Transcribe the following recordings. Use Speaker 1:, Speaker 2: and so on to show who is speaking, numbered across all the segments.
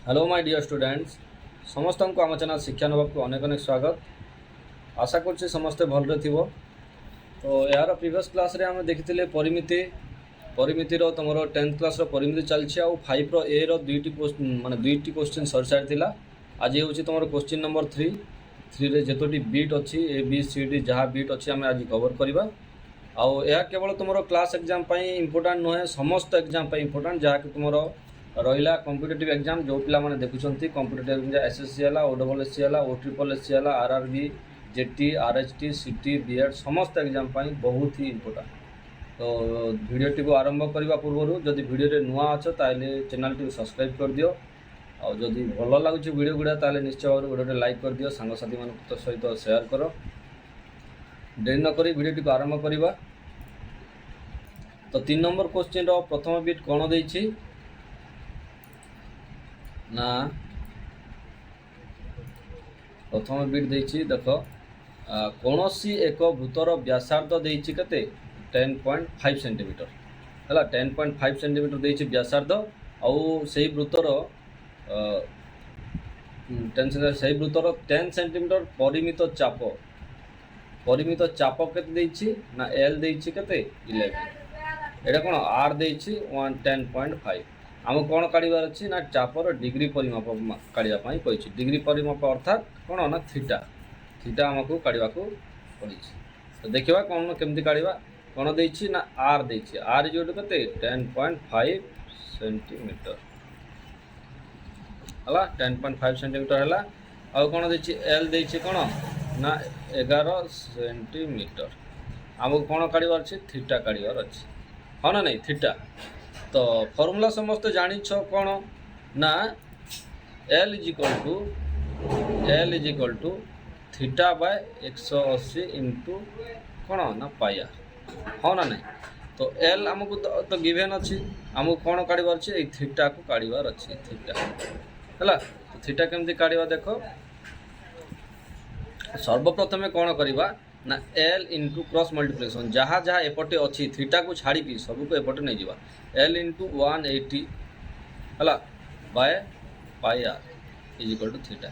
Speaker 1: Hello my dear students समस्त को आम चैनल शिक्षा नवा को अनेक अनेक स्वागत। आशा कर समस्ते भलरे थो। तो यार प्रीवियस क्लास रे आम देखी परिमितिर तुम 10th क्लास परिमिति चलती आउ 5 रो ए रो दुईटी क्वेश्चन सरी सारी। आज हूँ तुम क्वेश्चन नंबर 3 रे जतोटी बीट अच्छी ए बी सी डी जहाँ बीट अच्छी आम आज कवर करवा। आउ यह केवल तुम क्लास एग्जाम इंपोर्टाट नुहे समस्त एग्जाम इंपोर्टाट जहाँकि तुम रहा कॉम्पिटिटिव एग्जाम जो पिला माने देखुंत कॉम्पिटिटिव एसएससी है ओडब्ल्यूएससी है ओट्रिपलएससी है आरआरबी जेटी आरएचटी सीटी बीएड समस्त एग्जाम बहुत ही इंपोर्टाट। तो वीडियोटी को आरंभ करने पूर्व जदि वीडियो नुआ अच्छ ताले चैनल टी सब्सक्राइब कर दियो और जदि भल लगुच वीडियो गुड़ा ताले निश्चय भाव वीडियो लाइक कर दियो सांगसाथी मान सहित शेयर कर। देरी नक वीडियोटी को आरंभ करवा। तो 3 नंबर क्वेश्चन प्रथम बिट कौन देछि ना प्रथम बिट देछि देख कौन सी एक वृत्तर व्यासार्ध देछि कते 10.5 सेंटीमीटर है 10.5 सेंटीमीटर देछि व्यासार्ध आउ से वृत्तर 10 सेंटीमीटर परिमित चाप केते देछि ना एल देछि कते 11 एटा कोन आर देछि 10.5 आम कौन काढ़ार अच्छी ना चापर डिग्री परिमाप काढ़ा कही डिग्री परिमाप अर्थात कौन ना थीटा थीटा आमको काढ़ा पड़ी। तो देखा कौन केमती काढ़ा कौन देछि ना आर देछि आर इज के 10.5 सेंटीमीटर है 10.5 सेंटीमीटर है। आउ कौन देछि एल देछि कौन ना 11 सेंटीमीटर आमको कौन काढ़ार अच्छी थीटा काढ़ार अच्छी हाँ ना नहीं थीटा। तो फॉर्मूला समस्त जानी कौन ना L is equal to theta by 180 into कौन ना पाई आर हाँ ना नहीं। तो एल आमको तो गिवेन अच्छी आमको कौन काढ़ार अच्छे थीटा को काढ़ार अच्छी थीटा है। तो थीटा केमती काढ़ा देख सर्वप्रथम कौन करवा ना एल इंटू क्रॉस मल्टीप्लिकेशन जहाँ जहाँ एपटे अच्छी थीटा को छाड़ी सबको एपटे नहीं जावा एल इंटू 180 है by pi are is equal to theta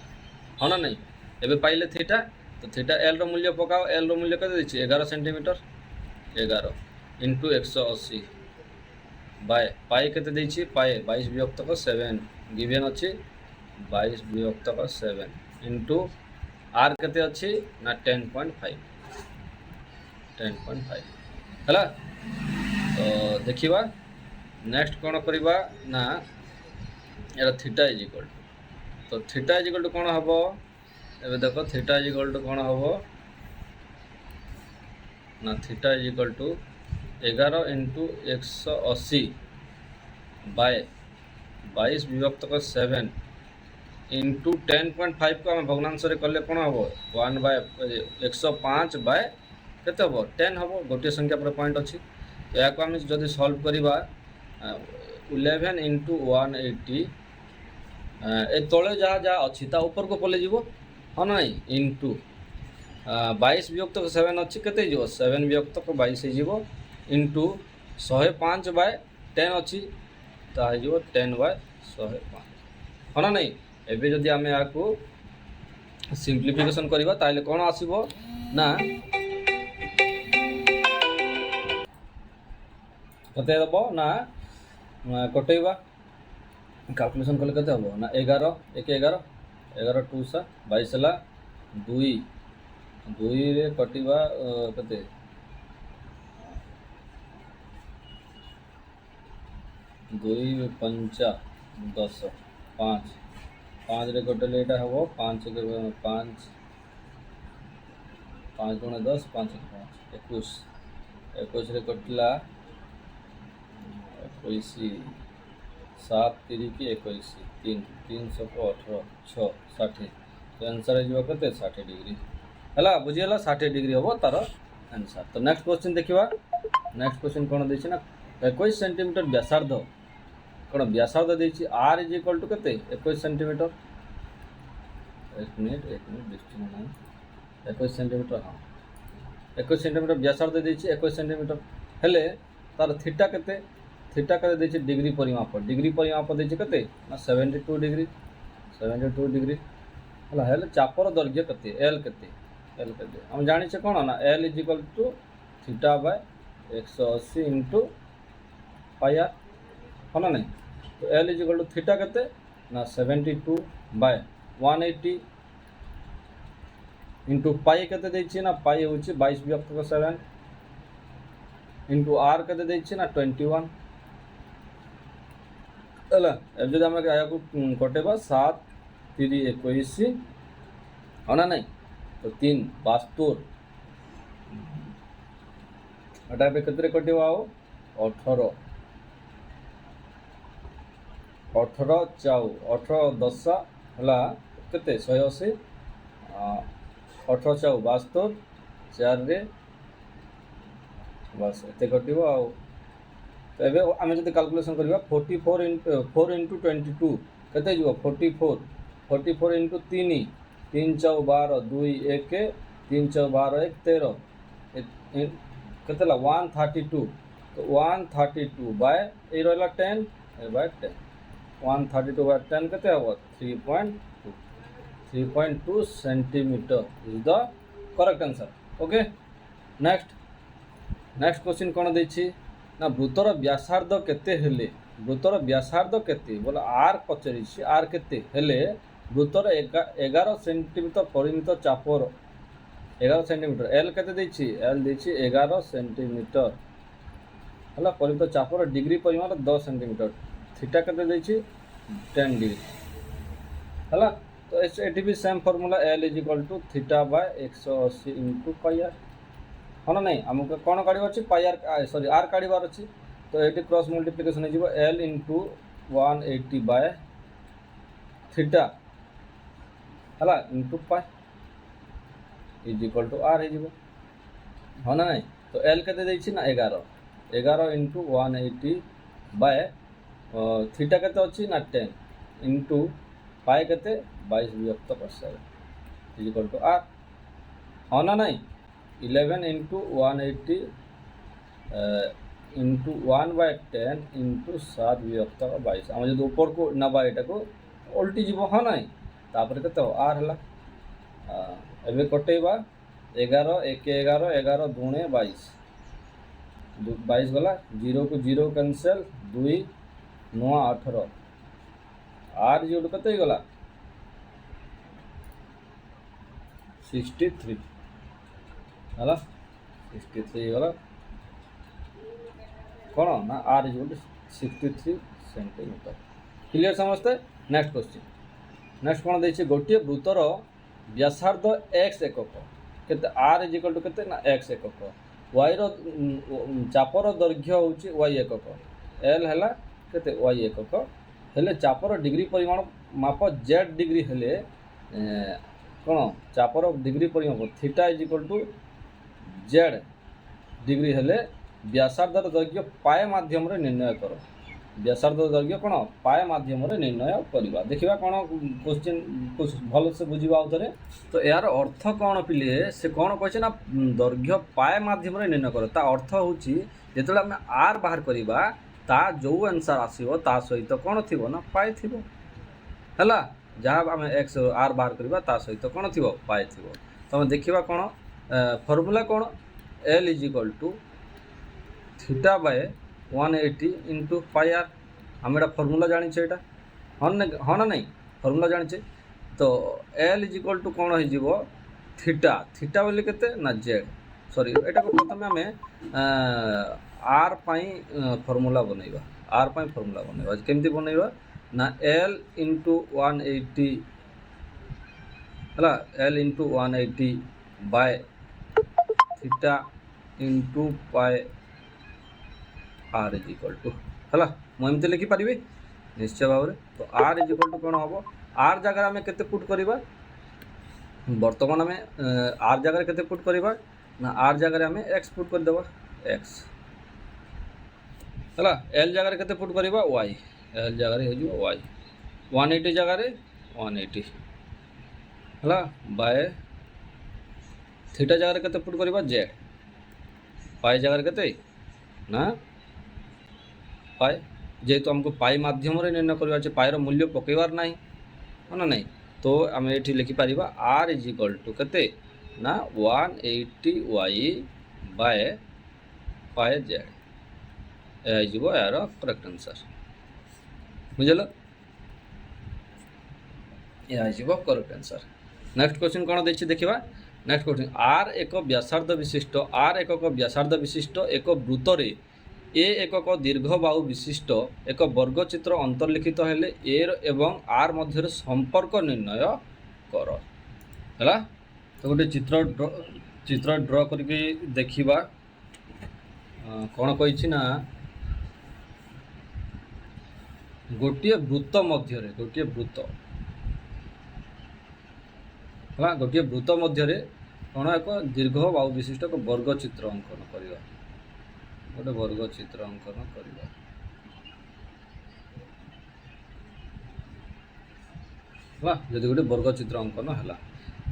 Speaker 1: हाँ ना नहीं। एबे पाइले थीटा तो थीटा एल रो मूल्य पकाओ एल रो मूल्य के 11 सेंटीमीटर 11 इंटू 180 बाय पाई के पाए 22 विभक्त 7 गिवेन अच्छी 22 विभक्त 7 इंटू आर केते अच्छी ना 10.5 है। तो देखिवा नेक्स्ट कौन करवा ना यार थीटा इज इक्वल टू तो थीटा इज इक्वल टू कौन हम एबे देखो थीटा इज इक्वल टू कौन हम ना theta is equal to 11 into 180 by 22 विभक्त 7 इंटू 10.5 को आम भग्नांश कले कौन हम 105 बाय केते हम 10 हम गोटे संख्या पर पॉइंट अच्छी। तो या आम जदि सॉल्व करवा 11 इंटू 180 ए तले जहाँ जहाँ अच्छी ता ऊपर को पले जीवो हाँ ना इंटू 22 विभक्त 7 अच्छी केते 7 विभक्त 22 हो इंटू 105 बाय 10 अच्छी ता 10 बाय 105 हाँ ना नहीं। एबे जदि आम या सिंप्लिफिकेशन करवा ताले कौन आसीबो ना कते दबो ना कटेवा कैलकुलेशन कले कते हम ना 11 1 11 11 2 सा 22 है 2 2 रे कटिवा कते 2 5 10 5 5 रे कटले एटा हम 5 के 5 5 गुणे 10 5 21 21 रे कटला 21 7 3 की 21 3 318 6 60 तो आंसर है के 60 डिग्री है बुझीगला 60 डिग्री हम तार आंसर। तो नेक्स्ट क्वेश्चन देखा नेक्स्ट क्वेश्चन कौन देछि ना 21 सेंटीमीटर व्यासार्ध कौन व्यासार्ध देछि आर इज इक्वल टू के 21 सेंटीमीटर 1 मिनट डिस्टेंस ना 21 सेंटीमीटर हाँ 21 सेंटीमीटर व्यासार्ध देछि 21 सेंटीमीटर हेले तार थीटा केते थीटा केते देछि डिग्री परिमाप देछि केते ना 72 डिग्री 72 डिग्री हला हेले चापर दैर्घ्य केते एल केते हम जानि छे कोन ना L is equal to theta by 180 into pi R हो ना नहीं। तो L is equal to theta केते ना 72 बाय 180 इंटू पाई केते देछि ना पाई होछि 22 विभक्त 7 इंटू आर केते देछि ना 21 हला अब जब हम आया को कटेबा 7 3 21 हो ना नहीं। तो 3 72 एटा पे केते कटिबा आओ 18 18 चाउ 18 10 हला केते 180 18 चाउ 72 4 रे बस एते कटिबो आ तो एबे आमे जदि कैलकुलेशन करिबा 44 into 4 into 22 केते जिवो 44 into 3 3 चाउ 12 2 1 3 चाउ 12 1 13 केते ला 132 तो 132 बाय ए रहला 10 बाय 10 132 बाय 10 केते हबो 3.2 centimetre is the correct answer. Okay next question कोन दैछि ना वृत्तर व्यासार्ध केते हेले वृत्तर व्यासार्ध केते बोला आर पचरिछि आर केते हेले वृत्तर 11 सेंटीमीटर परिमित चापर 11 सेंटीमीटर एल केते दैछि एल दैछि 11 सेंटीमीटर हला परिमित चापर डिग्री परिमाण 10 सेंटीमीटर थीटा केते दैछि 10 डिग्री हला। तो एटी भी same formula L is equal to theta by 180 into pi R हाँ ना नहीं आमको कौन काढ़ अच्छी पाई आर सॉरी आर काढ़ार अच्छी। तो ये क्रॉस मल्टीप्लिकेशन हो एल इंटू 180 बाय थीटा है into pi is equal to R हो हाँ ना नहीं। तो एल के ना 11 इंटू 180 बाय थीटा के अच्छी ना 10 इंटू पाई के 22 विभक्त 7 इज इक्वल टू आर हाँ ना नहीं 11 इंटू 180 इंटू 1/10 इंटू 7 विभक्त 22 आम जो ऊपर को नवा यहाँ को उल्टी जीव हाँ ना तापर के आर है एवं कटेबा 11 1 11 11 दूणे 22 गला 0 को 0 कैंसल 2 9 18 आर जो कते गला 63 है 63 गला कौन ना आर इज 63 सेंटीमीटर क्लियर समझते। नेक्स्ट क्वेश्चन नेक्स्ट कौन देखिए गोटे वृत्तर व्यासार्ध x एकक केते आर इज इक्वल टू केते ना x एकक y रो चापर दैर्घ्य होची y एकक l हैला केते y एकक हेले चापर डिग्री परिमाण माप z डिग्री हेले कौन चापर डिग्री परिमाप theta is equal to z degree हेले व्यासार्धर दैर्घ्य पाए माध्यम रे निर्णय कर व्यासार्ध दैर्घ्य कौन पाए माध्यम रे निर्णय करवा देखिबा कौन क्वेश्चन कुछ भल से बुझिबा आउथरे। तो यार अर्थ कौन पिले से कौन कहছে ना दैर्घ्य पाए माध्यम रे निर्णय कर ता अर्थ होची जेतले हम आर बाहर करबा ता जो आंसर आसीबो ता सहित कौन थिबो ना पाए थिबो हला जहाँ आम एक्स आर बाहर करबा ता सहित कौन थिबो पाए थिबो। तो हम देखिबा कौन फॉर्मूला कौन L is equal to theta by 180 into pi R आम एटा फॉर्मूला जानी छे हाँ ना नहीं फॉर्मूला जानी। तो एल इज इक्वल टू कौन हो थीटा थीटा बोले केते ना जेड सॉरी एटा को प्रथम आम आर पाई फॉर्मूला बनैबा आर पाई फॉर्मूला बनैबा केमती बनैबा ना एल इंटू 180 है L into 180 by theta into pi are is equal to है मुझे लिखिपारि निश्चय भाव में। तो आर इज इक्वल टू कौन हम आर जगह आम के पुट करवा बर्तमान आम आर जगह के पुट करवा ना आर जगह आम एक्स पुट करदे एक्स है एल जगह के पुट करवा वाई एल जगह हो वाई 180 जगह 180 है बाय थीटा जगह के पुट करवा जेड पाई जगह के ना पाए जेहेतु आमको पाई माध्यम निर्णय करवा पाएर मूल्य पकईबार ना हाँ ना नहीं तो आम ये लिखिपर आर इज इक्वल टू केते ना 180 वाई बाय पाए जेड यार करेक्ट आंसर बुझल यह करेक्ट आंसर। नेक्स्ट क्वेश्चन कौन देखिए देखा नेक्स्ट क्वेश्चन आर एक व्यासार्ध विशिष्ट आर एकक व्यासार्ध विशिष्ट एक वृत्तर ए एकक दीर्घ बाहु विशिष्ट एक वर्गचित्र अंतर्लिखित हेले ए एवं आर मध्य संपर्क निर्णय कर है तो गोटे चित्र ड्र करके देखा कौन कही ना गोटे वृत्त मध्य गोटे वृत्त है गोटे वृत्त मध्य कौन एक दीर्घ बाहु विशिष्ट एक वर्गचित्र अंकन करवा गोटे वर्गचित्र अंकन करवा जदि गोटे वर्गचित्र अंकन है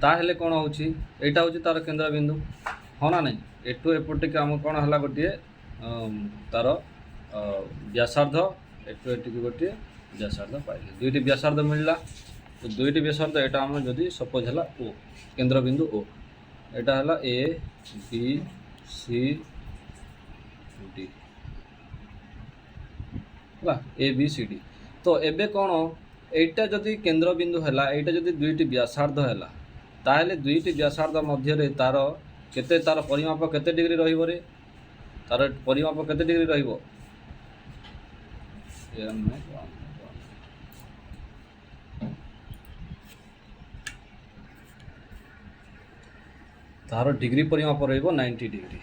Speaker 1: ताहले कौन होची एटा होची तार केंद्र बिंदु हाँ ना नहीं एटू एपटे आम कौन है गोटे तार व्यासार्ध एटू एटी गोटे व्यासार्ध पाइले दुईटी व्यासार्ध मिलला तो दुईटी व्यासार्ध एटा आम जदि सपोज है ओ केंद्र बिंदु ओ एटा है ए बी सी डी है ए बी सी डी तो एबे कौन एटा जदि केंद्र बिंदु है एटा जदि दुईटी व्यासार्ध है ताहले दुईटी व्यासार्ध मध्य तार केते तार परिमाप केते डिग्री रहिबो रे तार परिमाप केते डिग्री रहिबो तार डिग्री परिमाप रहिबो 90 डिग्री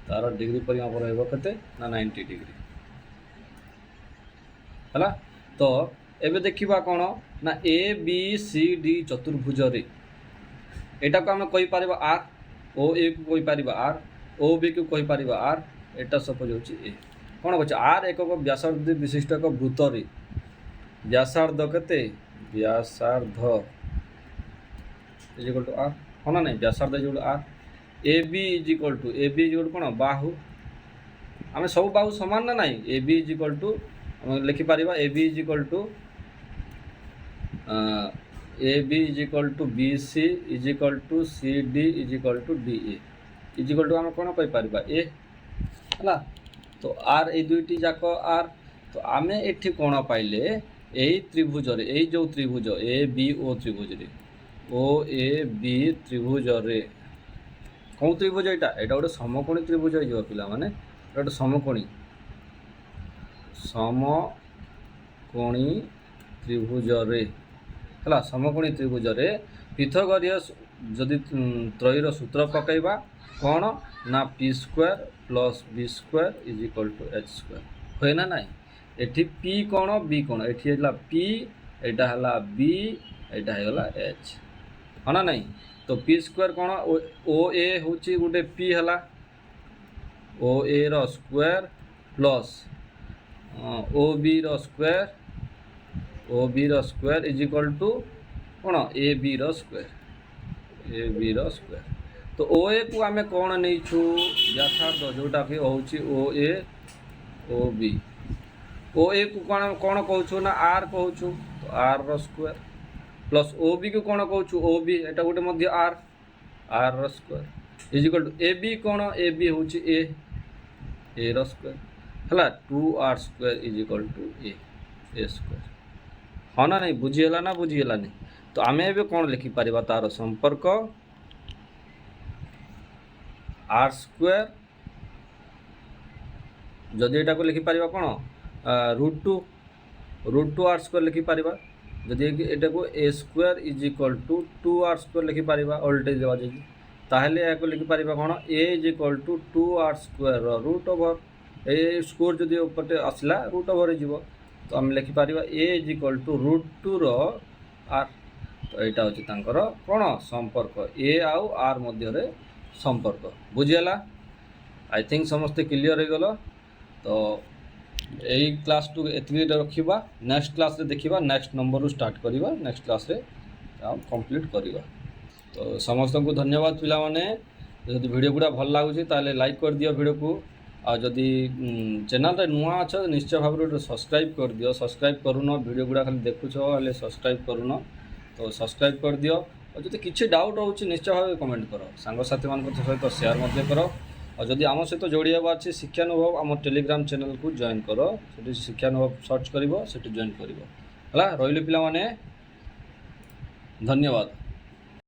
Speaker 1: तार डिग्री परिमाप रहिबो केते ना 90 डिग्री हला तो एबे देखिबा कोन ना ए बी सी डी चतुर्भुज रे एटा को हम कहि पारिबा आर ओ ए को कहि पारिबा आर ओ बी को कहि पारिबा आर एटा सपोज होची ए कोन होची आर एकक व्यासार्ध विशिष्ट एक वृत्त रे व्यासार्ध केते व्यासार्ध इज इक्वल टू आर हाँ ना नहीं व्यासार्ध is equal to r A B is equal to कौन बाहु आम सब बाहु समान ना नहीं A B is equal to लिखिपर A B is equal to B C is equal to C D is equal to D A is equal to आम कौन कहीपर ए है तो आर ए दुईटी जाक आर तो आम ये कौन पाइले यही त्रिभुज यही जो त्रिभुज ए बी ओ त्रिभुज रे ओ ए बी त्रिभुज रे कौन त्रिभुज यहाँ गोटे समकोणी त्रिभुज हो पिला माने गोटे समकोणी त्रिभुज रे है समकोणी त्रिभुज रे पिथागोरियस जदि त्रयीर सूत्र पकईबा कौन ना P square plus B square is equal to H square हुए ना नाई एठी पी कौन बी कौन एठी है पी एटा है बी एटा है एच हाँ ना नहीं तो पी स्क्वायर कौन ओ ए हूँ गोटे पी है ओ ए रो स्क्वायर प्लस ओ बी रो स्क्वायर इज इक्वल टू कौन ए बी रो स्क्वायर तो ओ ए को आम कौन नहीं छु व्यासार्ध जोटा कि हूँ ओ ए ओ बी ओ ए को कौन कहूँ ना आर कहूँ तो आर रो स्क्वायर प्लस ओ बी को कौन कहूँ ओ बी एटा गोटे मध्य आर रो square is equal to A B कौन ए बी हूँ ए रो स्क्वायर है 2r square is equal to A square हाँ ना नहीं बुझीगला ना बुझीगला नहीं तो आम ए कौन लिखिपर तार संपर्क आर स्क्वायर जदि यहाँ को लिखिपर कौन √2 आर स्क्वायर लिखिपर जदि यहाँ को a square is equal to 2r square लिखिपर अल्टेज देवा जाए ताहले यहाँ को लिखिपर कौन a is equal to 2r square √ओवर ए स्क्वायर जदि ऊपर आसला √ओवर हो तो आम लिखिपर a is equal to √2 r तो यहाँ हूँ कौन संपर्क ए आउ आर मध्य संपर्क बुझीगला आई थिंक समस्ते क्लियर हो गल तो यही क्लास टू एति रखा नेक्स्ट क्लास रे देखा नेक्स्ट नंबर रू स्टार्ट करवा नेक्स्ट क्लास रे कंप्लीट करवा तो समस्त को धन्यवाद पिला माने जदि वीडियो गुड़ा भल लगुच ताले लाइक कर दियो वीडियो को ଆଉ ଯଦି ଚ୍ୟାନେଲ୍ରେ ନୂଆ ଅଛ ନିଶ୍ଚୟ ଭାବରେ ଗୋଟେ ସବସ୍କ୍ରାଇବ୍ କରିଦିଅ। ସବସ୍କ୍ରାଇବ୍ କରୁନ, ଭିଡ଼ିଓ ଗୁଡ଼ା ଖାଲି ଦେଖୁଛ ହେଲେ ସବସ୍କ୍ରାଇବ୍ କରୁନ, ତ ସବସ୍କ୍ରାଇବ୍ କରିଦିଅ। ଆଉ ଯଦି କିଛି ଡାଉଟ୍ ରହୁଛି ନିଶ୍ଚୟ ଭାବେ କମେଣ୍ଟ କର, ସାଙ୍ଗସାଥିମାନଙ୍କ ସହିତ ସେୟାର ମଧ୍ୟ କର। ଆଉ ଯଦି ଆମ ସହିତ ଯୋଡ଼ି ହେବା ଅଛି ଶିକ୍ଷାନୁଭବ, ଆମ ଟେଲିଗ୍ରାମ ଚ୍ୟାନେଲକୁ ଜଏନ୍ କର, ସେଠି ଶିକ୍ଷାନୁଭବ ସର୍ଚ୍ଚ କରିବ, ସେଠି ଜଏନ୍ କରିବ ହେଲା। ରହିଲି ପିଲାମାନେ, ଧନ୍ୟବାଦ।